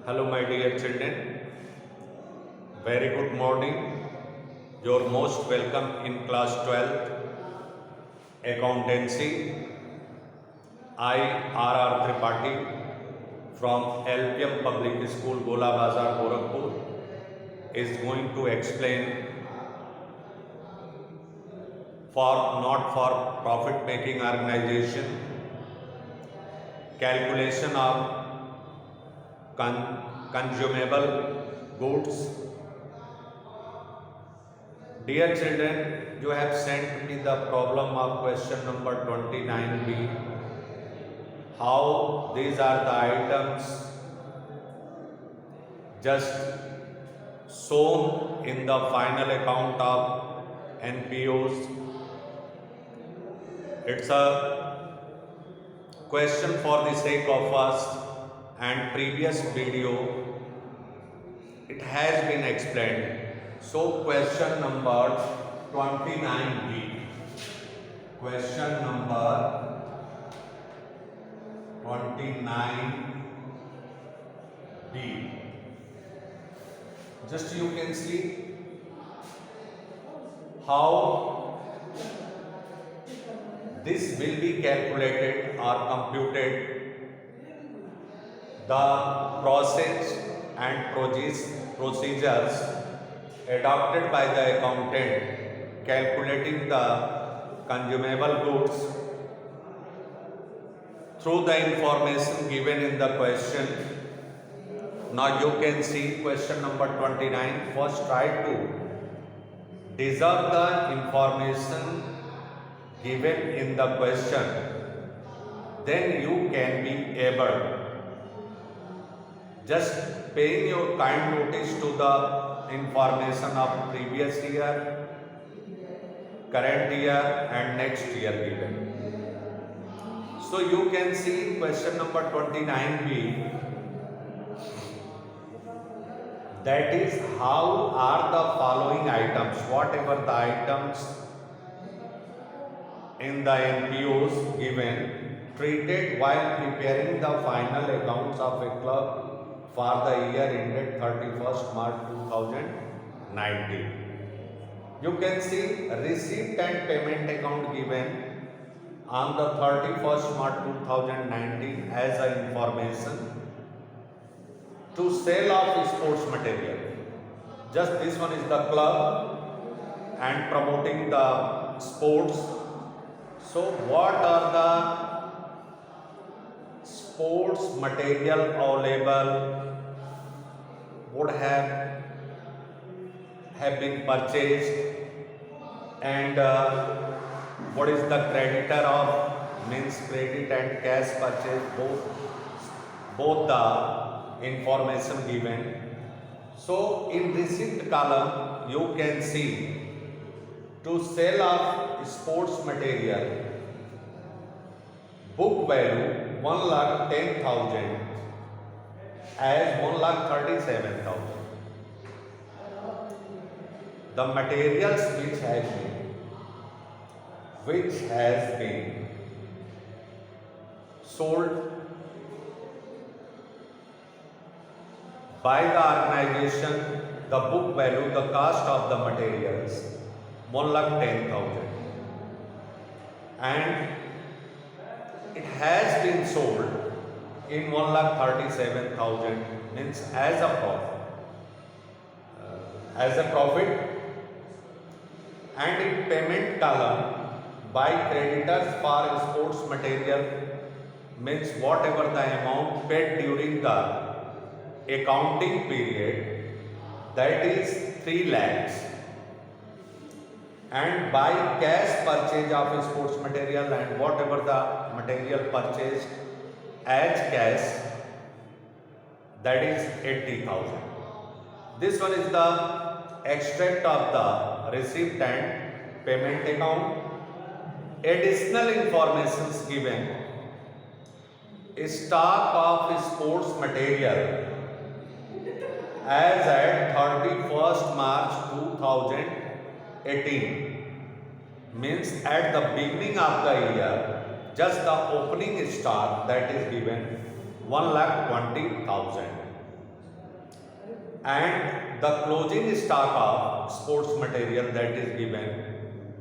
Hello, my dear children. Very good morning. You're most welcome in class 12th Accountancy. I, R.R. Tripathi from LPM Public School, Gola Bazar, Gorakhpur, is going to explain for not for profit making organization calculation of consumable goods. Dear children, you have sent me the problem of question number 29b. How these are the items just shown in the final account of NPOs. It's a question for the sake of us, and previous video it has been explained. So question number 29b. Question number 29b. Just you can see how this will be calculated or computed. The process and procedures adopted by the accountant calculating the consumable goods through the information given in the question. Now you can see question number 29. First try to deserve the information given in the question. Then you can be able just paying your kind notice to the information of previous year, current year and next year given. So you can see question number 29b, that is how are the following items, whatever the items in the NPOs given, treated while preparing the final accounts of a club for the year ended 31st March 2019. You can see receipt and payment account given on the 31st March 2019 as an information to sale of sports material. Just this one is the club and promoting the sports. So what are the sports material available would have been purchased, and what is the creditor of, means credit and cash purchase, both the information given. So in receipt column you can see to sale of sports material, book value 1,10,000 as 1,37,000. The materials which has been sold by the organization, the book value, the cost of the materials 1,10,000, and it has been sold in 1,37,000, means as a profit, and in payment column by creditors for sports material, means whatever the amount paid during the accounting period, that is 3 lakhs, and by cash purchase of sports material and whatever the material purchased as cash, that is 80,000. This one is the extract of the receipt and payment account. Additional information is given. Stock of sports material as at 31st March 2018, means at the beginning of the year, just the opening stock that is given 1,20,000. and the closing stock of sports material that is given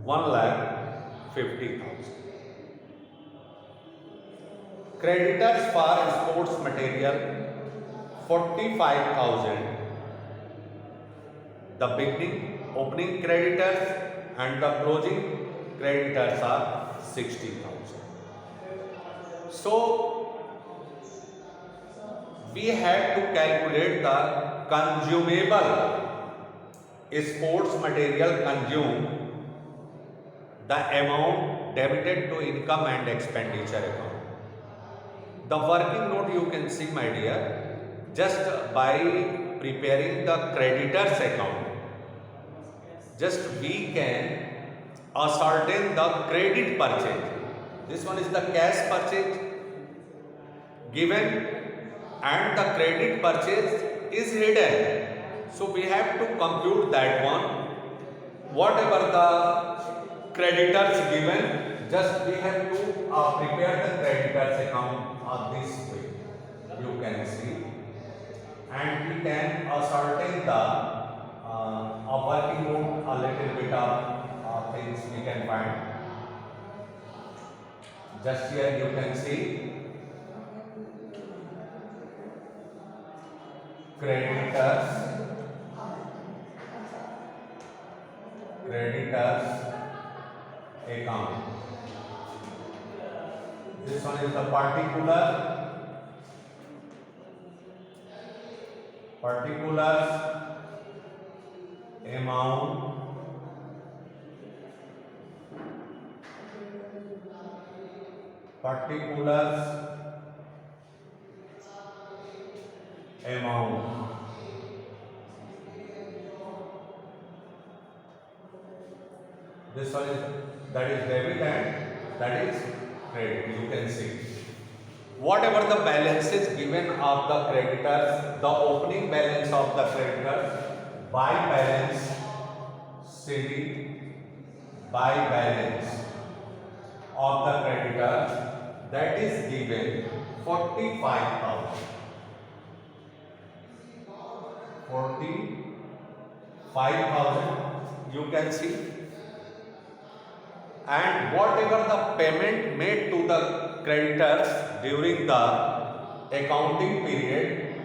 1,50,000. Creditors for sports material 45,000. The beginning opening creditors and the closing creditors are 60,000. So we have to calculate the consumable sports material consumed, the amount debited to income and expenditure account. The working note you can see, my dear, just by preparing the creditors account, just we can ascertain the credit purchase. This one is the cash purchase given and the credit purchase is hidden. So we have to compute that one. Whatever the creditors given, just we have to prepare the creditors account this way. You can see, and we can ascertain the working note, a little bit of things we can find. Just here you can see creditors account. This one is the particular amount this one is, that is debit and that is credit. You can see whatever the balances given of the creditors, the opening balance of the creditors by balance CD by balance of the creditors, that is given 45,000. 45,000 you can see, and whatever the payment made to the creditors during the accounting period,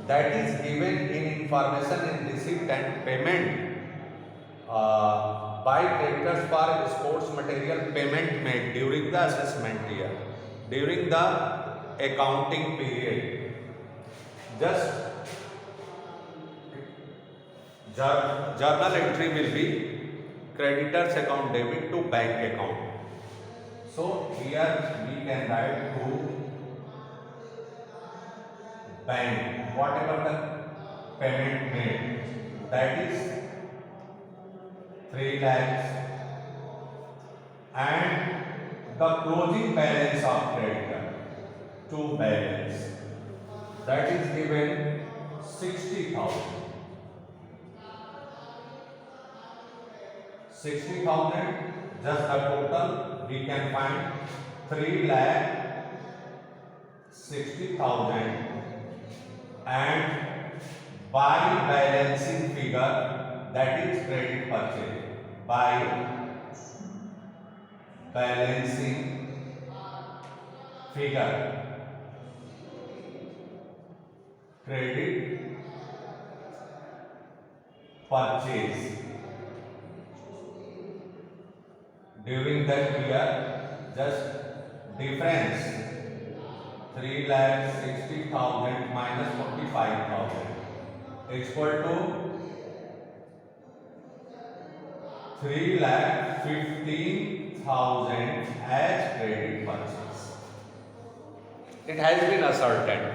that is given in information in receipt and payment by creditors for sports material payment made during the assessment year, during the accounting period. Just journal entry will be creditors account debit to bank account. So here we can write to bank whatever the payment made, that is 3 lakhs, and the closing balance of creditor to balance, that is given 60,000. 60,000, just the total we can find 3,60,000, and by balancing figure, that is credit purchase, by balancing figure credit purchase during that year, just difference 3,60,000 minus 45,000 equal to 3,15,000 as credit purchase. It has been ascertained.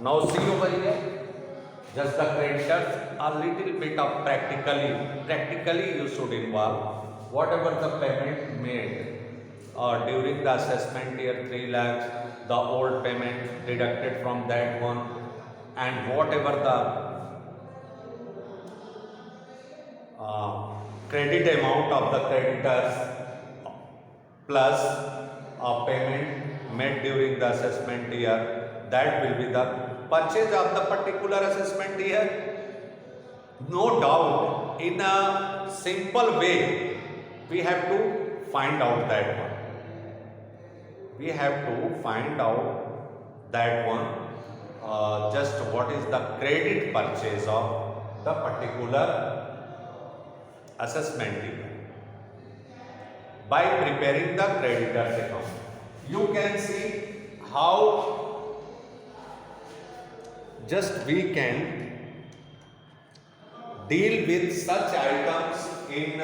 Now see over here, just the creditors, a little bit of practically you should involve. Whatever the payment made during the assessment year, 3 lakhs, the old payment deducted from that one, and whatever the credit amount of the creditors plus a payment made during the assessment year, that will be the purchase of the particular assessment year? No doubt, in a simple way, we have to find out that one. We have to find out that one, just what is the credit purchase of the particular assessment year. By preparing the creditor's account, you can see how just we can deal with such items in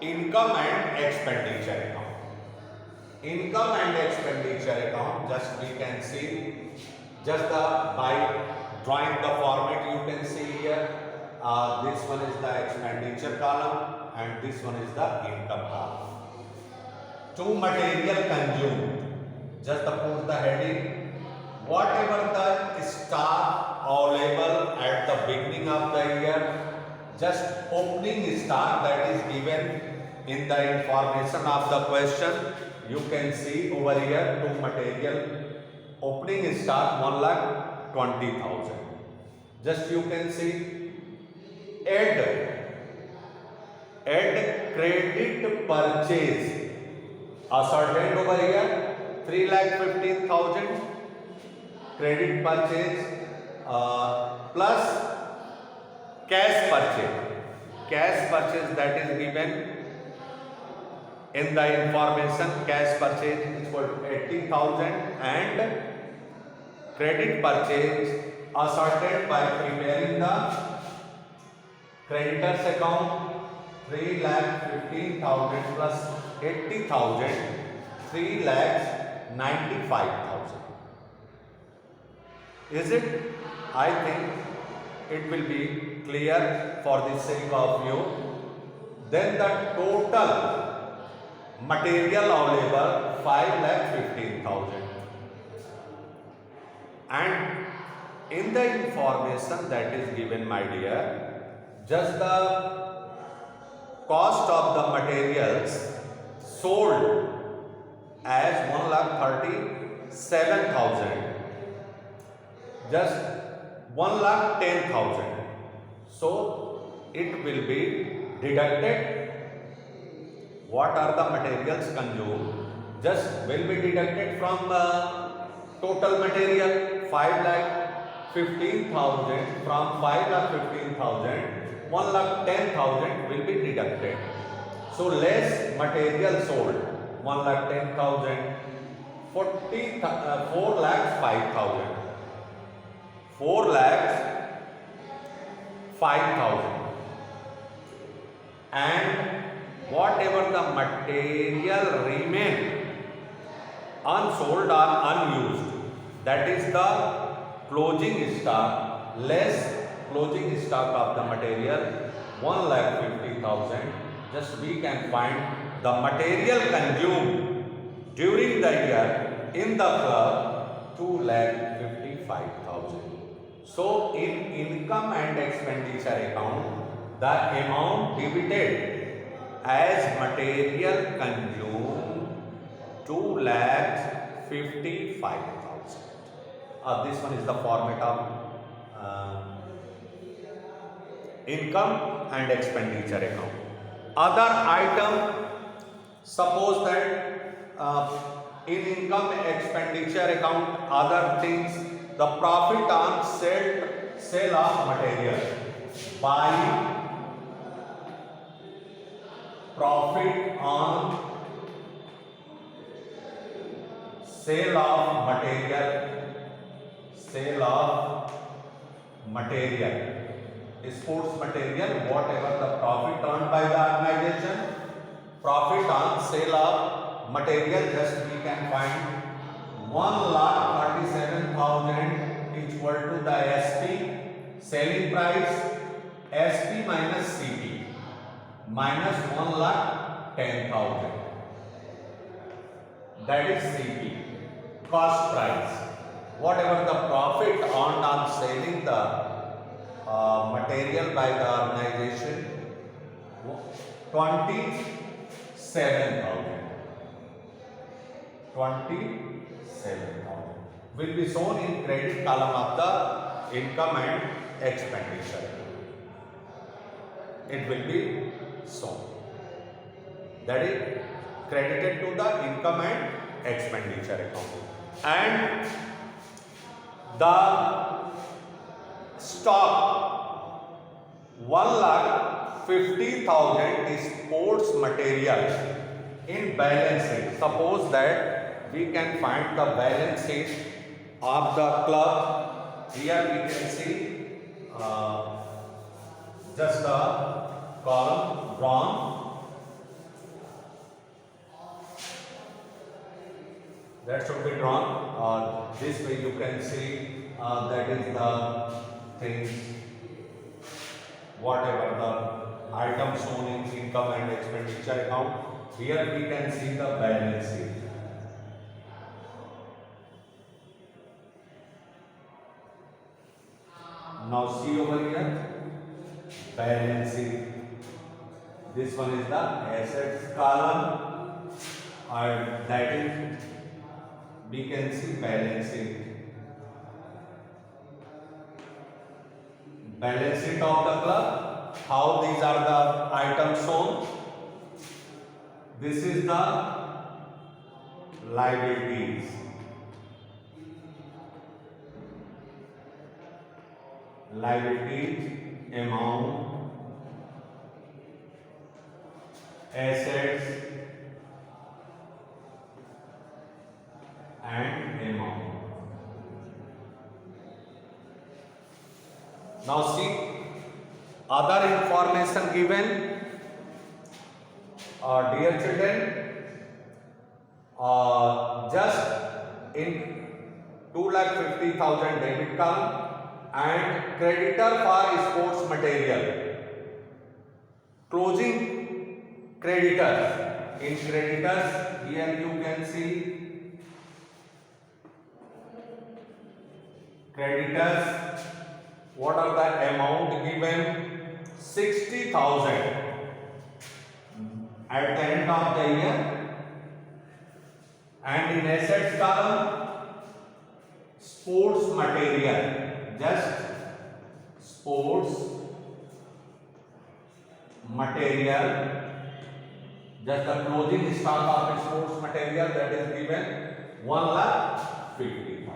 income and expenditure account. Income and expenditure account, just we can see, just by drawing the format you can see here, this one is the expenditure column and this one is the income column. To material consumed, just put the heading, whatever the stock available at the beginning of the year, just opening stock that is given in the information of the question, you can see over here to material opening stock 1,20,000. Just you can see add credit purchase ascertained over here 3,15,000 credit purchase plus cash purchase that is given in the information. Cash purchase is equal to 80,000 and credit purchase ascertained by preparing the creditors account 3,15,000 plus 80,000, 3,95,000. Is it? I think it will be clear for the sake of you. Then the total material available 5,15,000. And in the information that is given, my dear, just the cost of the materials sold as 1,37,000, just 1,10,000. So it will be deducted. What are the materials consumed? Just will be deducted from total material 5,15,000. From 5,15,000, 1,10,000 will be deducted. So less material sold 1,10,000, 4,05,000, 4,05,000, and whatever the material remain unsold or unused, that is the closing stock less closing stock of the material 1,50,000. Just we can find the material consumed during the year in the club 2,55,000. So in income and expenditure account, the amount debited as material consumed 2,55,000. This one is the format of income and expenditure account. Other item, suppose that in income expenditure account, other things, the profit on sale of material, buying, profit on sale of material, sports material, whatever the profit earned by the organization, profit on sale of material, just we can find 1,37,000 equal to the SP, selling price, SP minus CP, minus 1,10,000, that is CP, cost price. Whatever the profit earned on selling the material by the organization, 27,000. 27,000 will be shown in credit column of the income and expenditure. It will be shown. That is credited to the income and expenditure account. And the stock 1,50,000 sports material in balance sheet. Suppose that we can find the balance sheet of the club. Here we can see just the column drawn. That should be drawn. This way you can see that is the things, whatever the items shown in income and expenditure account. Here we can see the balance sheet. Now see over here, balance sheet. This one is the assets column, and that is we can see balance sheet. Balance sheet of the club. How these are the items shown? This is the liabilities. Liabilities amount, assets and amount. Now see other information given. Dear children, just in 2,50,000 debit column and creditor for sports material. Closing creditors. In creditors, here you can see creditors. What are the amount given? 60,000 at the end of the year. And in assets column, sports material, just sports material, just the closing stock of sports material, that is given 1,50,000.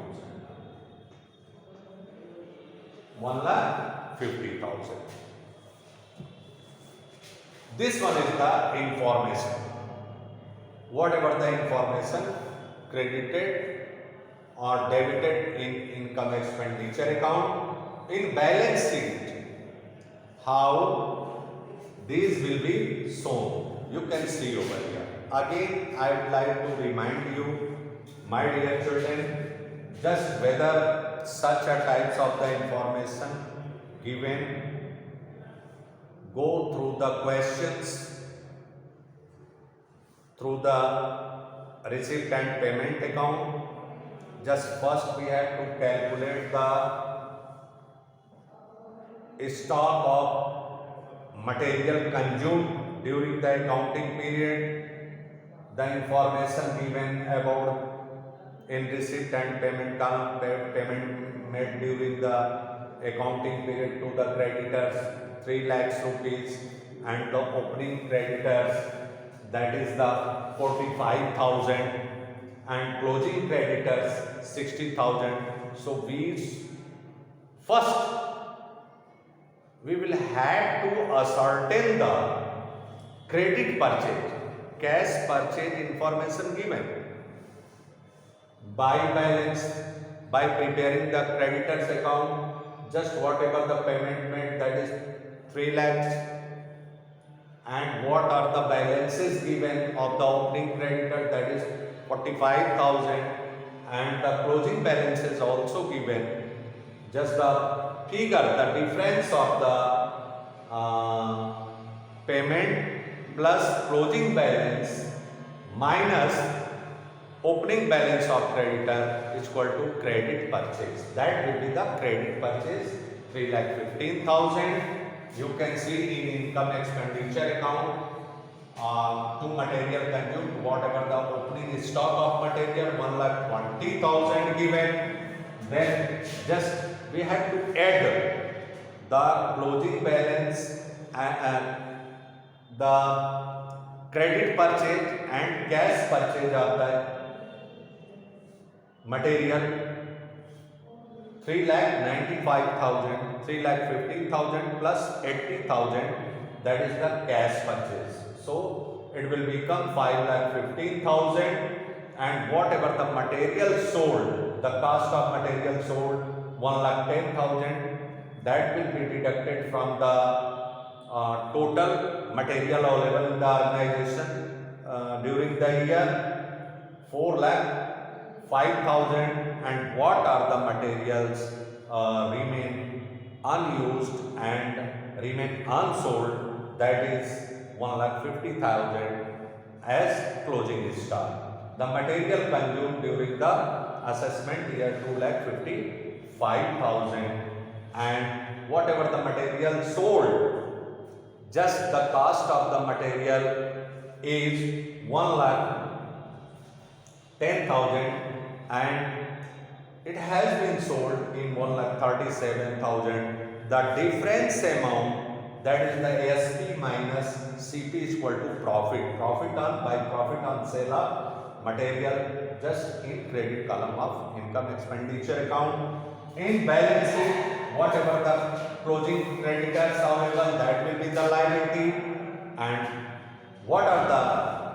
1,50,000. This one is the information. Whatever the information credited or debited in income expenditure account, in balance sheet, how these will be shown. You can see over here. Again, I would like to remind you, my dear children, just whether such a types of the information given, go through the questions through the receipt and payment account. Just first we have to calculate the stock of material consumed during the accounting period, the information given about in receipt and payment column, payment made during the accounting period to the creditors 3 lakhs rupees, and the opening creditors, that is the 45,000, and closing creditors 60,000. So we first we will have to ascertain the credit purchase, cash purchase information given by balance, by preparing the creditors account, just whatever the payment made, that is 3 lakhs, and what are the balances given of the opening creditor, that is 45,000, and the closing balance is also given. Just the figure, the difference of the payment plus closing balance minus opening balance of creditor is equal to credit purchase. That will be the credit purchase, 3,15,000. You can see in income expenditure account to material consumed, whatever the opening stock of material 1,20,000 given, then just we have to add the closing balance and the credit purchase and cash purchase of the material 3,95,000, 3,15,000 plus 80,000, that is the cash purchase. So it will become 5,15,000, and whatever the material sold, the cost of material sold 1,10,000, that will be deducted from the total material available in the organization during the year 4,05,000, and what are the materials remain unused and remain unsold, that is 1,50,000 as closing stock. The material consumed during the assessment year 2,55,000, and whatever the material sold, just the cost of the material is 1,10,000, and it has been sold in 1,37,000. The difference amount, that is the ASP minus CP is equal to profit. Profit on sale of material, just in credit column of income expenditure account. In balance sheet, whatever the closing creditors available, that will be the liability, and what are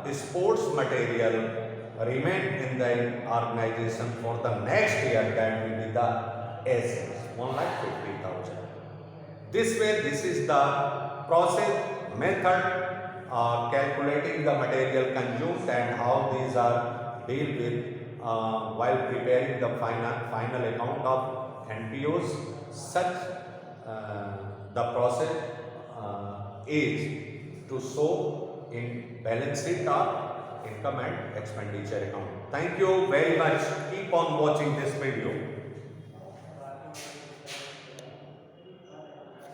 the sports material remain in the organization for the next year, that will be the assets 1,50,000. This way, this is the process method calculating the material consumed and how these are dealt with while preparing the final account of NPOs. Such the process is to show in balance sheet or income and expenditure account. Thank you very much. Keep on watching this video.